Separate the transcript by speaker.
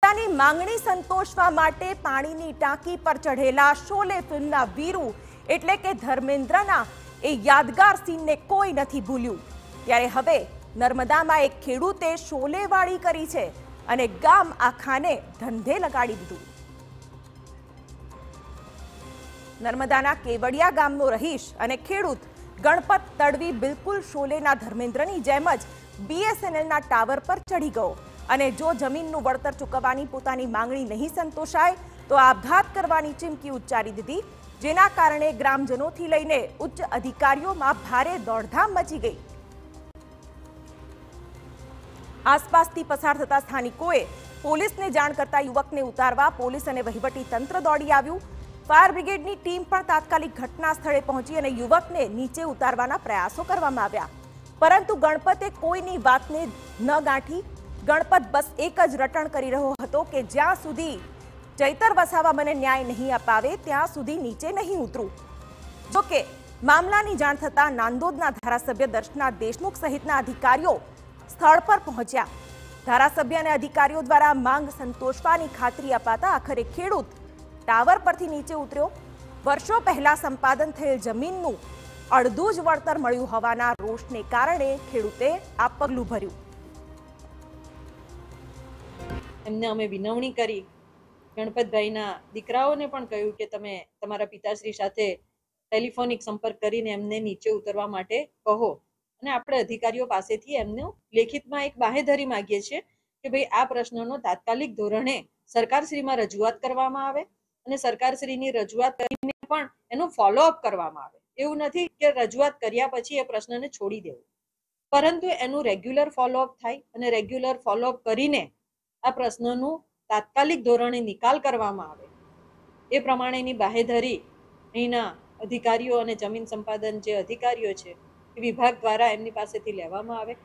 Speaker 1: પોતાની માંગણી સંતોષવા માટે પાણીની ટાંકી પર ચઢેલા શોલે ફિલ્મના વીરુ એટલે કે ધર્મેન્દ્રના એ યાદગાર સીનને કોઈ નથી ભૂલ્યું। ત્યારે હવે નર્મદામાં એક ખેડૂતે શોલેવાળી કરી છે અને ગામ આખાને ધંધે લગાડી દીધું। નર્મદાના કેવડિયા ગામનો રહીશ અને ખેડૂત ગણપત તડવી બિલકુલ શોલેના ધર્મેન્દ્રની જેમ જ BSNLના ટાવર પર ચડી ગયો અને જો જમીનનું વળતર ચૂકવવાની પોતાની માંગણી નહીં સંતોષાય તો આપઘાત કરવાની ચીમકી ઉચ્ચારી દીધી, જેના કારણે ગ્રામજનોથી લઈને ઉચ્ચ અધિકારીઓમાં ભારે દોડધામ મચી ગઈ। આસપાસથી પસાર થતા સ્થાનિકોએ પોલીસને જાણ કરતા યુવકને ઉતારવા પોલીસ અને વહીવટી તંત્ર દોડી આવ્યું। ફાયર બ્રિગેડની ટીમ પણ તાત્કાલિક ઘટના સ્થળે પહોંચી અને યુવકને નીચે ઉતારવાના પ્રયાસો કરવામાં આવ્યા, પરંતુ ગણપતે કોઈની વાતને ન ગાંઠી। ગણપત બસ એક જ રટણ કરી રહ્યો હતો કે જ્યાં સુધી ચૈતર વસાવા મને ન્યાય નહીં અપાવે ત્યાં સુધી નીચે નહીં ઉતરું। જોકે મામલાની જાણ થતાં નાંદોદના ધારાસભ્ય દર્શના દેશમુખ સહિતના અધિકારીઓ સ્થળ પર પહોંચ્યા। ધારાસભ્ય અને અધિકારીઓ દ્વારા માંગ સંતોષવાની ખાતરી અપાતા આખરે ખેડૂત ટાવર પરથી નીચે ઉતર્યો। વર્ષો પહેલા સંપાદન થયેલ જમીનનું અડધું જ વળતર મળ્યું હોવાના રોષને કારણે ખેડૂતે આ પગલું ભર્યું।
Speaker 2: એમને અમે વિનવણી કરી, ગણપતભાઈના દીકરાઓને પણ કહ્યું કે તમે તમારા પિતાશ્રી સાથે ટેલિફોનિક સંપર્ક કરીને એમને નીચે ઉતરવા માટે કહો, અને આપણે અધિકારીઓ પાસેથી એમનું લેખિતમાં એક બાહેધરી માંગીએ છીએ કે ભાઈ આ પ્રશ્નનો તાત્કાલિક ધોરણે સરકારશ્રીમાં રજૂઆત કરવામાં આવે અને સરકારશ્રીની રજૂઆત કરીને પણ એનું ફોલોઅપ કરવામાં આવે। એવું નથી કે રજૂઆત કર્યા પછી એ પ્રશ્નને છોડી દેવું, પરંતુ એનું રેગ્યુલર ફોલોઅપ થાય અને રેગ્યુલર ફોલોઅપ કરીને આ પ્રશ્નનું તાત્કાલિક ધોરણે નિકાલ કરવામાં આવે એ પ્રમાણેની બાહેધરી અહીંના અધિકારીઓ અને જમીન સંપાદન જે અધિકારીઓ છે એ વિભાગ દ્વારા એમની પાસેથી લેવામાં આવે।